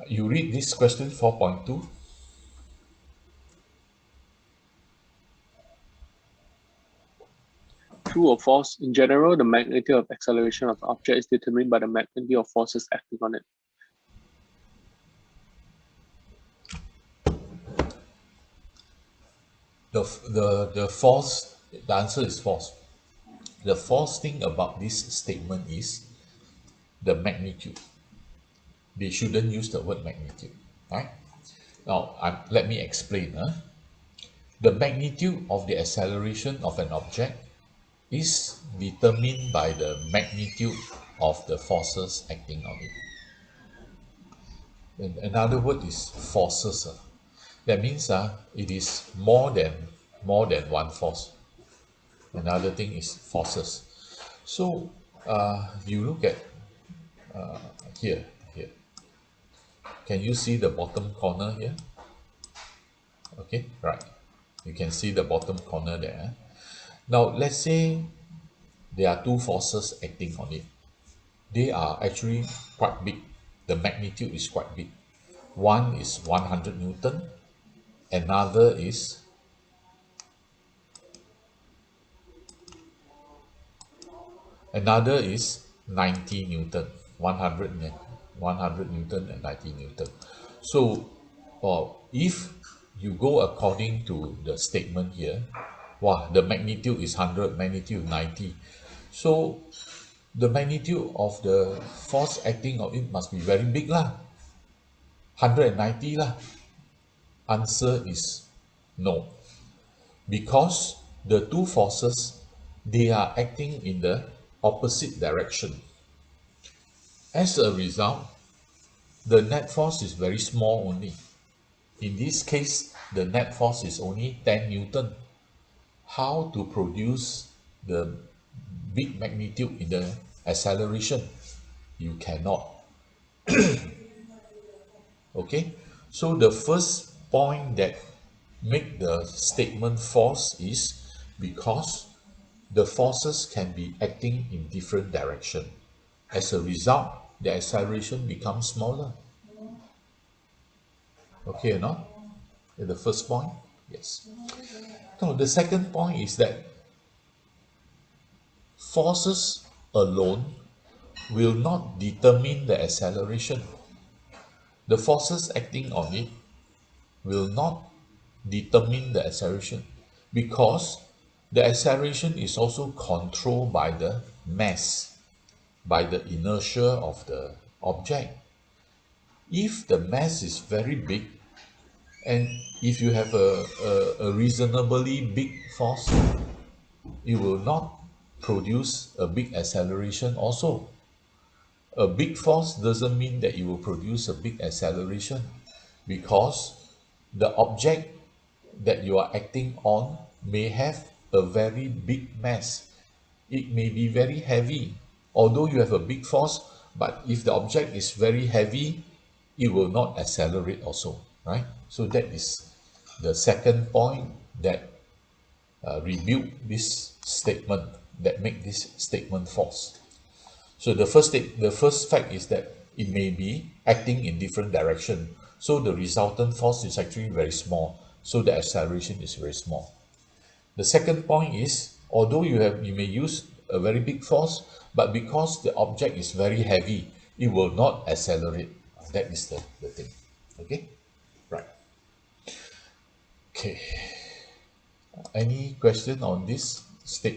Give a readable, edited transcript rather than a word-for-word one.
You read this question 4.2. True or false? In general, the magnitude of acceleration of the object is determined by the magnitude of forces acting on it. The answer is false. The false thing about this statement is the magnitude. They shouldn't use the word magnitude, right? Now, let me explain. The magnitude of the acceleration of an object is determined by the magnitude of the forces acting on it. And another word is forces. That means it is more than one force. Another thing is forces. So you look at here, here. Can you see the bottom corner here? Okay, right. You can see the bottom corner there. Now, let's say there are two forces acting on it. They are actually quite big. The magnitude is quite big. One is 100 Newton, another is 90 Newton, 100 Newton and 90 Newton. So, if you go according to the statement here, wow, the magnitude is 100, magnitude 90. So, the magnitude of the force acting on it must be very big lah. 190 lah. Answer is no. Because the two forces, they are acting in the opposite direction. As a result, the net force is very small only. In this case, the net force is only 10 Newton. How to produce the big magnitude in the acceleration? You cannot. Okay, so the first point that make the statement false is because the forces can be acting in different direction. As a result, the acceleration becomes smaller. Okay or not? The first point, yes. Now the second point is that forces alone will not determine the acceleration. The forces acting on it will not determine the acceleration because the acceleration is also controlled by the mass, by the inertia of the object. If the mass is very big, and if you have a reasonably big force, it will not produce a big acceleration also. A big force doesn't mean that it will produce a big acceleration because the object that you are acting on may have a very big mass. It may be very heavy. Although you have a big force, but if the object is very heavy, it will not accelerate also, right? So that is the second point that rebuke this statement, that make this statement false. So the first fact is that it may be acting in different direction. So the resultant force is actually very small. So the acceleration is very small. The second point is, although you may use a very big force, but because the object is very heavy, it will not accelerate. That is the thing. Okay? Right. Okay. Any question on this statement?